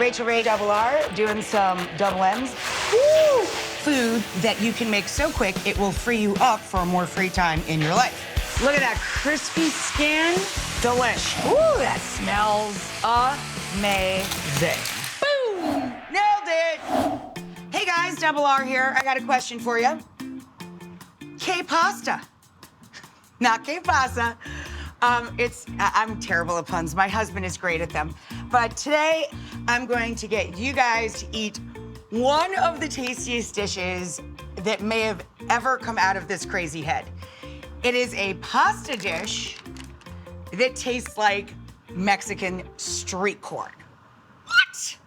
Rachael Ray Double R doing some double M's. Woo! Food that you can make so quick it will free you up for more free time in your life. Look at that crispy skin. Delish. Ooh, that smells amazing. Boom! Nailed it! Hey guys, Double R here. I got a question for you. K-pasta. Not K-pasta. I'm terrible at puns. My husband is great at them. But today, I'm going to get you guys to eat one of the tastiest dishes that may have ever come out of this crazy head. It is a pasta dish that tastes like Mexican street corn. What?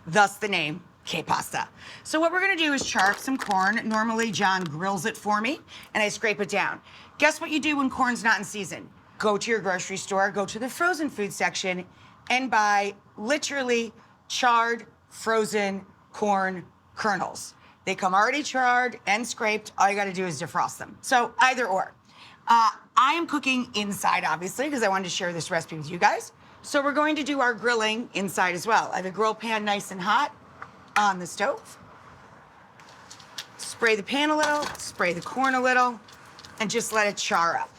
Thus the name, K-pasta. So what we're gonna do is char up some corn. Normally, John grills it for me, and I scrape it down. Guess what you do when corn's not in season? Go to your grocery store, go to the frozen food section, and buy literally charred, frozen corn kernels. They come already charred and scraped. All you gotta do is defrost them. So either or. I am cooking inside, obviously, because I wanted to share this recipe with you guys. So we're going to do our grilling inside as well. I have a grill pan nice and hot on the stove. Spray the pan a little, spray the corn a little, and just let it char up.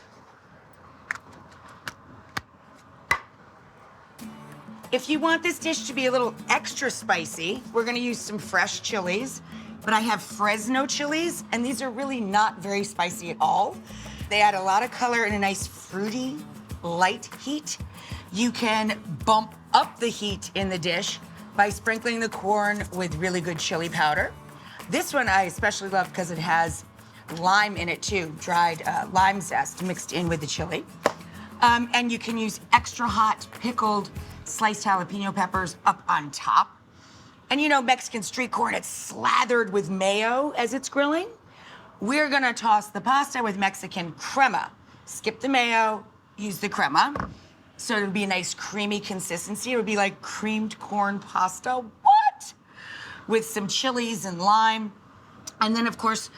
If you want this dish to be a little extra spicy, we're gonna use some fresh chilies, but I have Fresno chilies, and these are really not very spicy at all. They add a lot of color and a nice fruity, light heat. You can bump up the heat in the dish by sprinkling the corn with really good chili powder. This one I especially love because it has lime in it too, dried lime zest mixed in with the chili. And you can use extra hot pickled sliced jalapeno peppers up on top. And you know, Mexican street corn, it's slathered with mayo as it's grilling. We're gonna toss the pasta with Mexican crema. Skip the mayo, use the crema. So it'll be a nice creamy consistency. It would be like creamed corn pasta. What? With some chilies and lime. And then of course,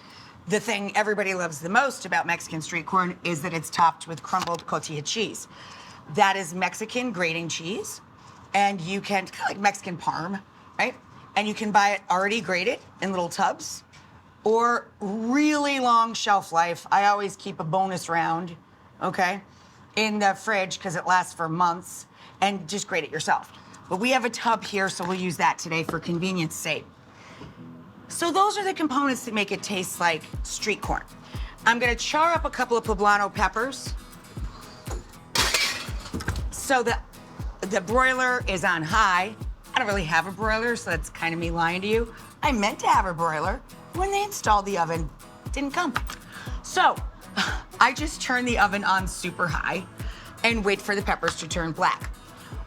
the thing everybody loves the most about Mexican street corn is that it's topped with crumbled cotija cheese. That is Mexican grating cheese. And you can, kind of like Mexican parm, right? And you can buy it already grated in little tubs or really long shelf life. I always keep a bonus round, okay, in the fridge because it lasts for months, and just grate it yourself. But we have a tub here, so we'll use that today for convenience sake. So those are the components that make it taste like street corn. I'm gonna char up a couple of poblano peppers. So the broiler is on high. I don't really have a broiler, so that's kind of me lying to you. I meant to have a broiler. When they installed the oven, it didn't come. So I just turn the oven on super high and wait for the peppers to turn black.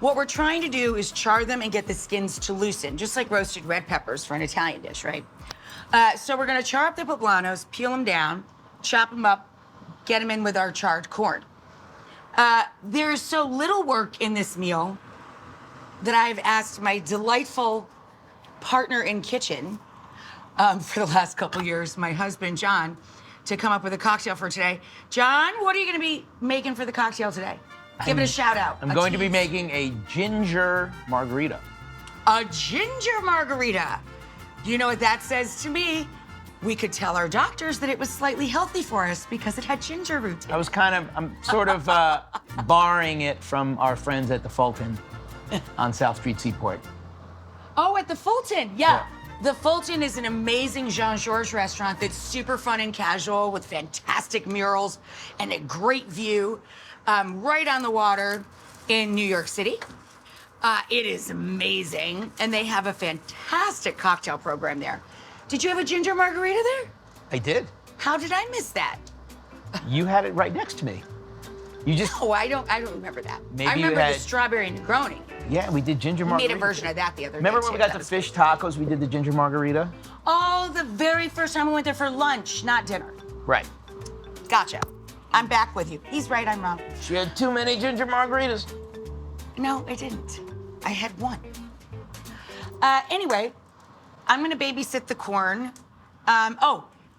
What we're trying to do is char them and get the skins to loosen, just like roasted red peppers for an Italian dish, right? So we're gonna char up the poblanos, peel them down, chop them up, get them in with our charred corn. There's so little work in this meal that I've asked my delightful partner in kitchen for the last couple years, my husband, John, to come up with a cocktail for today. John, what are you gonna be making for the cocktail today? Give it a shout out. I'm going to be making a ginger margarita. A ginger margarita. You know what that says to me? We could tell our doctors that it was slightly healthy for us because it had ginger root in it. I'm sort of borrowing it from our friends at the Fulton on South Street Seaport. Oh, at the Fulton, yeah. The Fulton is an amazing Jean-Georges restaurant that's super fun and casual with fantastic murals and a great view right on the water in New York City. It is amazing, and they have a fantastic cocktail program there. Did you have a ginger margarita there? I did. How did I miss that? You had it right next to me. You just... Oh, I don't remember that. Maybe I remember you had... the strawberry Negroni. Yeah, we did ginger We margarita. made a version of that the other day. Remember when we got the fish tacos, we did the ginger margarita? Oh, the very first time we went there for lunch, not dinner. Right. Gotcha. I'm back with you. He's right, I'm wrong. She had too many ginger margaritas. No, I didn't. I had one. Anyway, I'm gonna babysit the corn.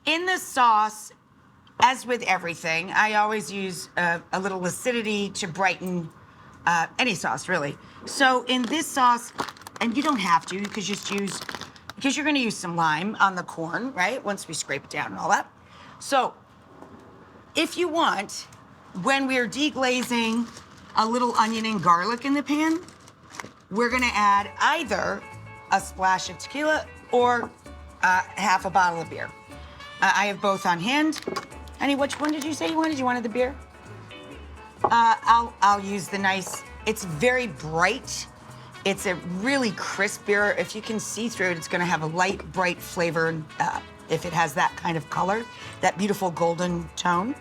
In the sauce, as with everything, I always use a little acidity to brighten any sauce, really. So in this sauce, And you don't have to, you could just use, because you're gonna use some lime on the corn, right? Once we scrape it down and all that. So, if you want, when we're deglazing a little onion and garlic in the pan, we're gonna add either a splash of tequila or half a bottle of beer. I have both on hand. Honey, which one did you say you wanted? You wanted the beer? I'll use the nice, it's very bright. It's a really crisp beer. If you can see through it, it's gonna have a light, bright flavor if it has that kind of color, that beautiful golden tone.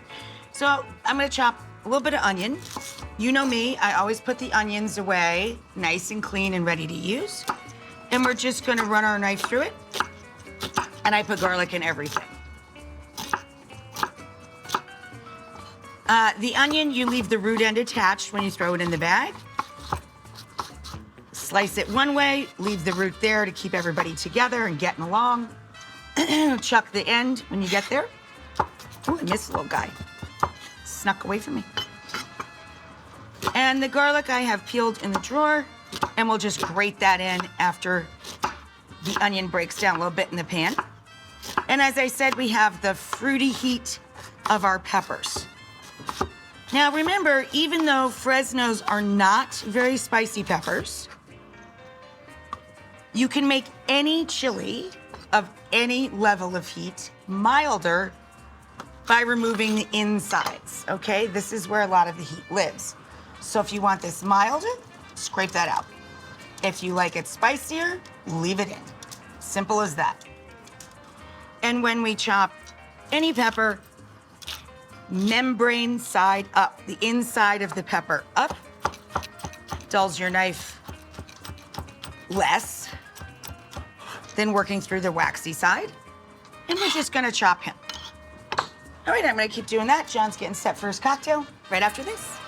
So I'm gonna chop a little bit of onion. You know me, I always put the onions away, nice and clean and ready to use. And we're just gonna run our knife through it. And I put garlic in everything. The onion, you leave the root end attached when you throw it in the bag. Slice it one way, leave the root there to keep everybody together and getting along. Chuck the end when you get there. Ooh, I missed the little guy. Snuck away from me. And the garlic I have peeled in the drawer, and we'll just grate that in after the onion breaks down a little bit in the pan. And as I said, we have the fruity heat of our peppers. Now remember, even though Fresnos are not very spicy peppers, you can make any chili of any level of heat milder by removing the insides, okay? This is where a lot of the heat lives. So if you want this milder, scrape that out. If you like it spicier, leave it in. Simple as that. And when we chop any pepper, membrane side up, the inside of the pepper up, dulls your knife less than working through the waxy side. And we're just gonna chop him. All right, I'm gonna keep doing that. John's getting set for his cocktail right after this.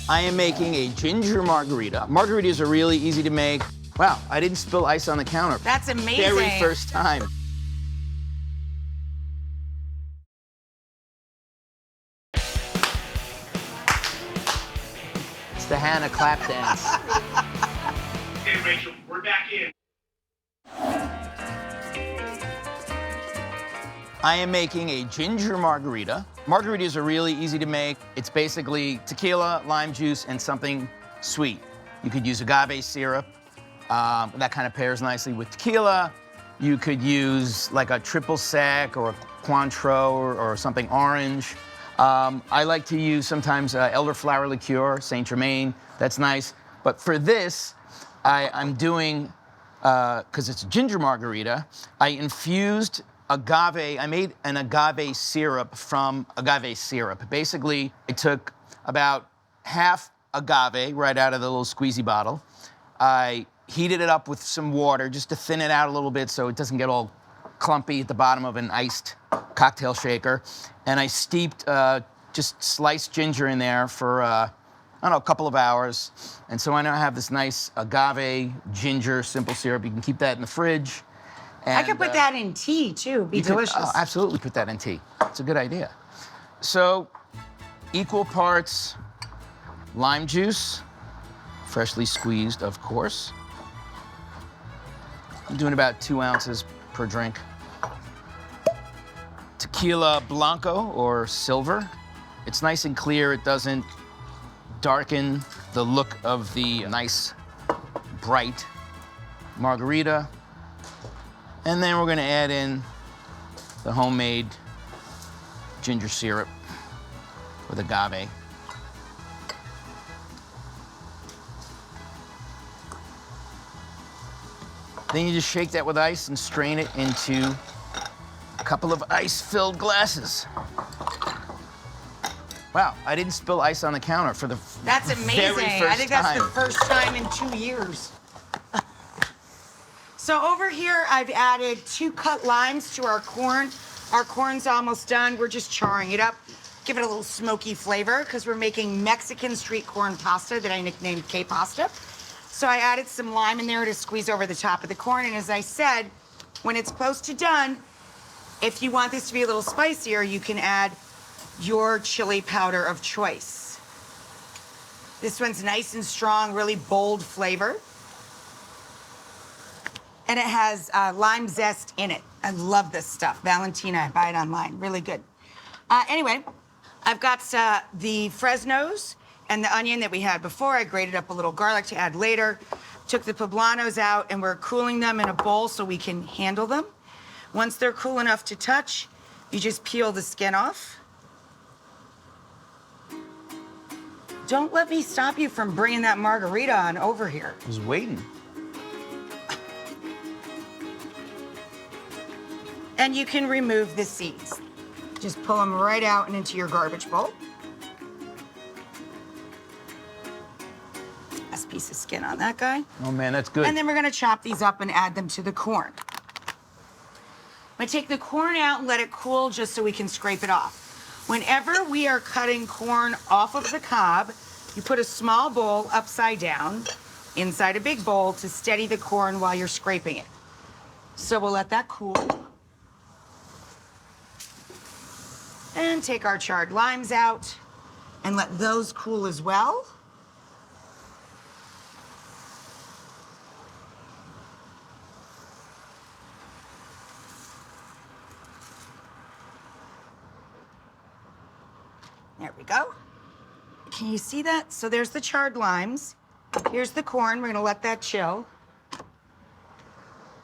I am making a ginger margarita. Margaritas are really easy to make. Wow, I didn't spill ice on the counter. That's amazing. Very first time. It's the Hannah clap dance. Okay, Rachel, we're back in. I am making a ginger margarita. Margaritas are really easy to make. It's basically tequila, lime juice, and something sweet. You could use agave syrup. That kind of pairs nicely with tequila. You could use like a triple sec or a Cointreau or something orange. I like to use sometimes elderflower liqueur, Saint Germain. That's nice. But for this, I'm doing, because it's a ginger margarita, I infused agave. I made an agave syrup from agave syrup. Basically, I took about half agave right out of the little squeezy bottle. I heated it up with some water just to thin it out a little bit so it doesn't get all clumpy at the bottom of an iced cocktail shaker. And I steeped just sliced ginger in there for, I don't know, a couple of hours. And so I now have this nice agave ginger simple syrup. You can keep that in the fridge. And, I could put that in tea too, be delicious. Absolutely put that in tea. It's a good idea. So, equal parts lime juice, freshly squeezed, of course. I'm doing about 2 ounces per drink. Tequila Blanco or silver. It's nice and clear. It doesn't darken the look of the nice, bright margarita. And then we're gonna add in the homemade ginger syrup with agave. Then you just shake that with ice and strain it into a couple of ice-filled glasses. Wow, I didn't spill ice on the counter for the That's amazing. very first I think that's time. the first time in 2 years. So over here, I've added 2 cut limes to our corn. Our corn's almost done. We're just charring it up. Give it a little smoky flavor because we're making Mexican street corn pasta that I nicknamed K-pasta. So I added some lime in there to squeeze over the top of the corn. And as I said, when it's close to done, if you want this to be a little spicier, you can add your chili powder of choice. This one's nice and strong, really bold flavor. And it has lime zest in it. I love this stuff. Valentina, I buy it online, really good. Anyway, I've got the Fresnos and the onion that we had before. I grated up a little garlic to add later. Took the poblanos out and we're cooling them in a bowl so we can handle them. Once they're cool enough to touch, you just peel the skin off. Don't let me stop you from bringing that margarita on over here. I was waiting. And you can remove the seeds. Just pull them right out and into your garbage bowl. Nice piece of skin on that guy. Oh man, that's good. And then we're gonna chop these up and add them to the corn. I'm gonna take the corn out and let it cool just so we can scrape it off. Whenever we are cutting corn off of the cob, you put a small bowl upside down inside a big bowl to steady the corn while you're scraping it. So we'll let that cool. And take our charred limes out and let those cool as well. There we go. Can you see that? So there's the charred limes. Here's the corn. We're gonna let that chill.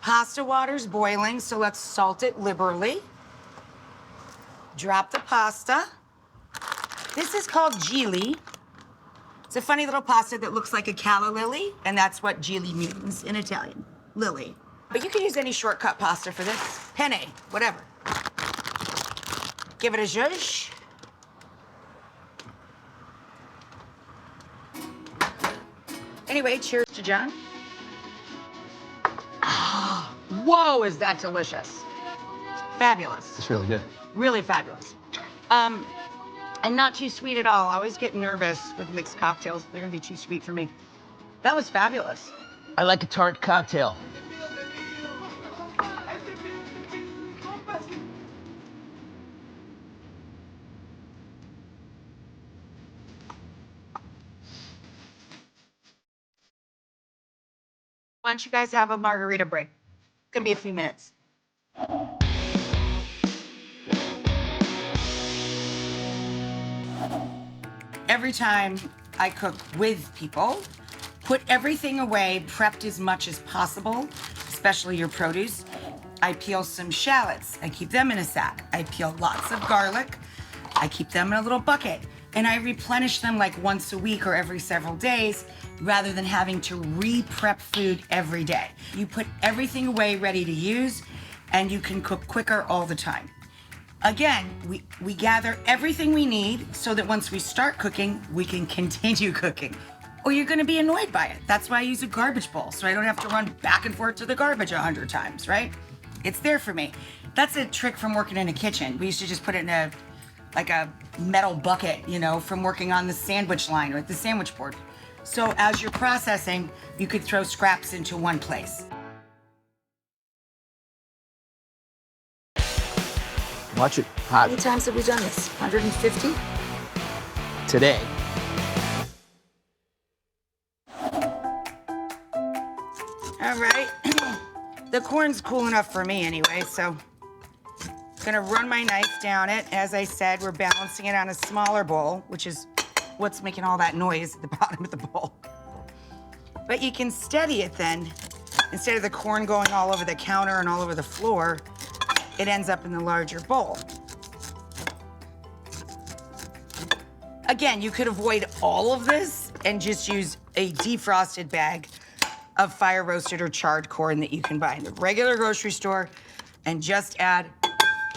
Pasta water's boiling, so let's salt it liberally. Drop the pasta. This is called gili. It's a funny little pasta that looks like a calla lily, and that's what gili means in Italian, lily. But you can use any shortcut pasta for this. Penne, whatever. Give it a zhuzh. Anyway, cheers to John. Whoa, is that delicious. Fabulous. It's really good. Really fabulous. And not too sweet at all. I always get nervous with mixed cocktails. They're gonna be too sweet for me. That was fabulous. I like a tart cocktail. Why don't you guys have a margarita break? It's gonna be a few minutes. Every time I cook with people, put everything away, prepped as much as possible, especially your produce. I peel some shallots. I keep them in a sack. I peel lots of garlic. I keep them in a little bucket. And I replenish them like once a week or every several days rather than having to re-prep food every day. You put everything away ready to use and you can cook quicker all the time. Again, we gather everything we need so that once we start cooking, we can continue cooking. Or you're gonna be annoyed by it. That's why I use a garbage bowl, so I don't have to run back and forth to the garbage 100 times, right? It's there for me. That's a trick from working in a kitchen. We used to just put it in a metal bucket, you know, from working on the sandwich line or at the sandwich board. So as you're processing, you could throw scraps into one place. Watch it How hot many times have we done this? 150? today. All right. The corn's cool enough for me anyway, so gonna run my knife down it. As I said, we're balancing it on a smaller bowl, which is what's making all that noise at the bottom of the bowl. But you can steady it then. Instead of the corn going all over the counter and all over the floor, it ends up in the larger bowl. Again, you could avoid all of this and just use a defrosted bag of fire roasted or charred corn that you can buy in the regular grocery store and just add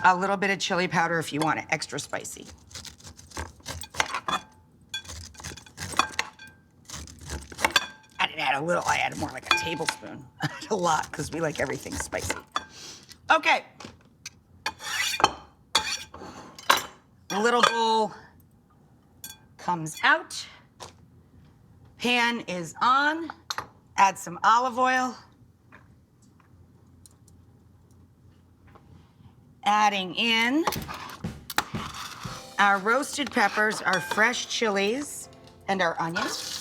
a little bit of chili powder if you want it extra spicy. I didn't add a little, I added more like a tablespoon. A lot, because we like everything spicy. Okay. The little bowl comes out. Pan is on. Add some olive oil. Adding in our roasted peppers, our fresh chilies, and our onions.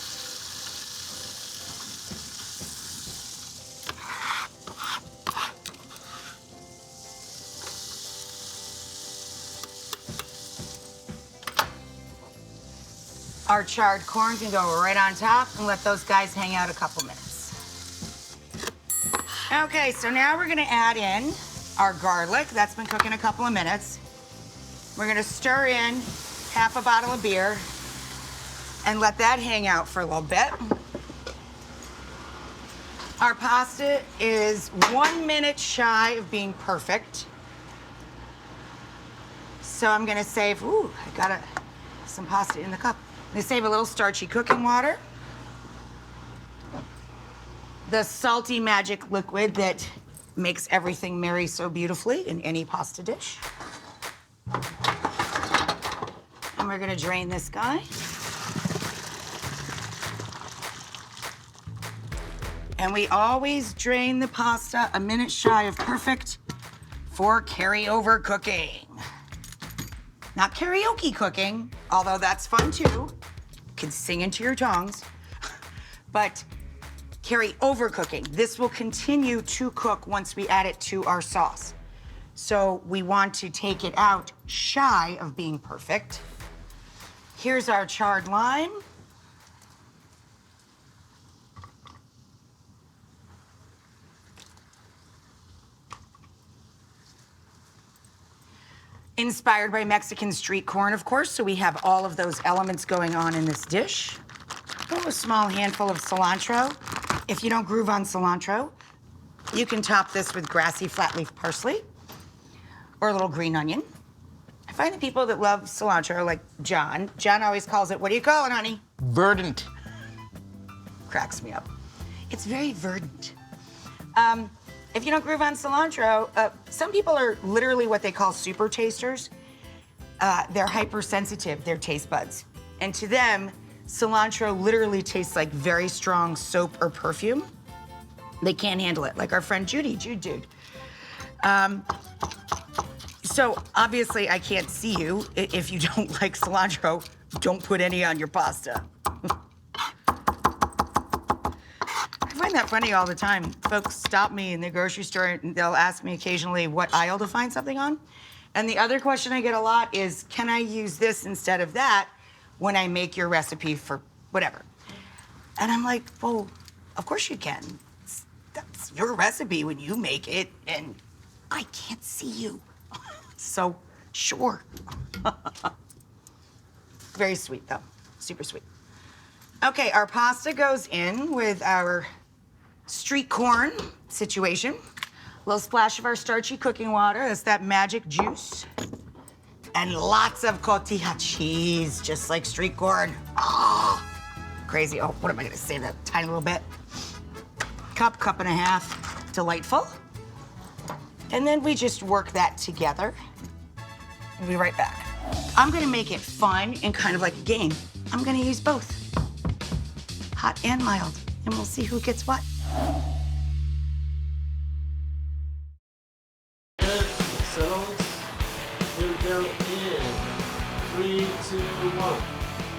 Our charred corn can go right on top and let those guys hang out a couple minutes. Okay, so now we're gonna add in our garlic. That's been cooking a couple of minutes. We're gonna stir in half a bottle of beer and let that hang out for a little bit. Our pasta is 1 minute shy of being perfect. So I'm gonna save, I got some pasta in the cup. I'm gonna save a little starchy cooking water. The salty magic liquid that makes everything marry so beautifully in any pasta dish. And we're gonna drain this guy. And we always drain the pasta a minute shy of perfect for carryover cooking. Not karaoke cooking, although that's fun too. You can sing into your tongs, but carryover cooking. This will continue to cook once we add it to our sauce. So we want to take it out shy of being perfect. Here's our charred lime. Inspired by Mexican street corn, of course, so we have all of those elements going on in this dish. A small handful of cilantro. If you don't groove on cilantro, you can top this with grassy flat leaf parsley or a little green onion. I find the people that love cilantro, like John always calls it, what do you call it, honey? Verdant. Cracks me up. It's very verdant. If you don't groove on cilantro, some people are literally what they call super tasters. They're hypersensitive, their taste buds. And to them, cilantro literally tastes like very strong soap or perfume. They can't handle it, like our friend Jude. So obviously I can't see you. If you don't like cilantro, don't put any on your pasta. I find that funny all the time. Folks stop me in the grocery store and they'll ask me occasionally what aisle to find something on. And the other question I get a lot is, can I use this instead of that when I make your recipe for whatever? And I'm like, well, of course you can. That's your recipe when you make it, and I can't see you. So, sure. Very sweet, though. Super sweet. Okay, our pasta goes in with our street corn situation. A little splash of our starchy cooking water. That's that magic juice. And lots of cotija cheese, just like street corn. Oh, crazy. Oh, what am I gonna say? That tiny little bit. Cup and a half. Delightful. And then we just work that together. We'll be right back. I'm gonna make it fun and kind of like a game. I'm gonna use both. Hot and mild. And we'll see who gets what. Settle. Here we go in 3, 2, 1.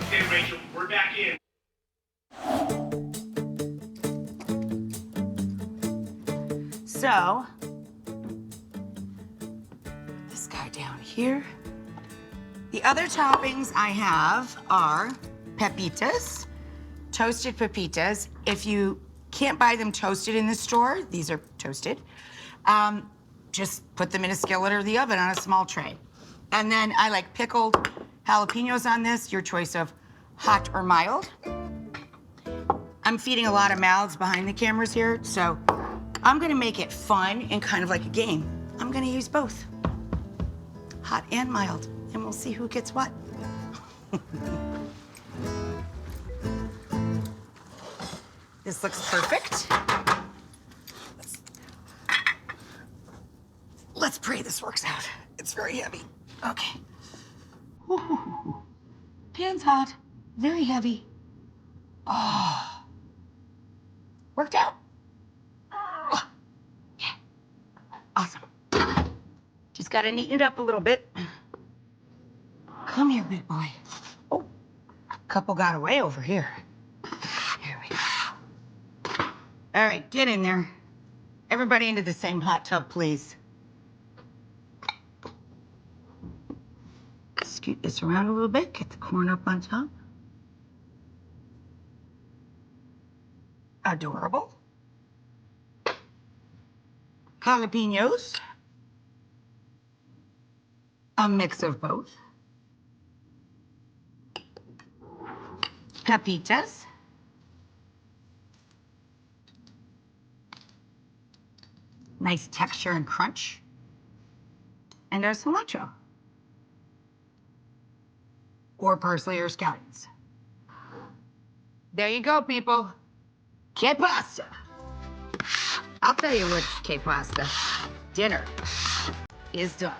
Okay, Rachel, we're back in. So, this guy down here. The other toppings I have are pepitas, toasted pepitas. If you can't buy them toasted in the store, these are toasted, just put them in a skillet or the oven on a small tray. And then I like pickled jalapenos on this, your choice of hot or mild. I'm feeding a lot of mouths behind the cameras here, so I'm gonna make it fun and kind of like a game. I'm gonna use both, hot and mild, and we'll see who gets what. This looks perfect. Let's pray this works out. It's very heavy. Okay. Ooh. Pan's hot, very heavy. Oh. Worked out. Yeah. Awesome. Just gotta neaten it up a little bit. Come here, big boy. Oh, a couple got away over here. Here we go. All right, get in there. Everybody into the same hot tub, please. Scoot this around a little bit, get the corn up on top. Adorable. Jalapenos. A mix of both. Pepitas. Nice texture and crunch. And our cilantro. Or parsley or scallions. There you go, people. Que pasta. I'll tell you what, que pasta. Dinner is done.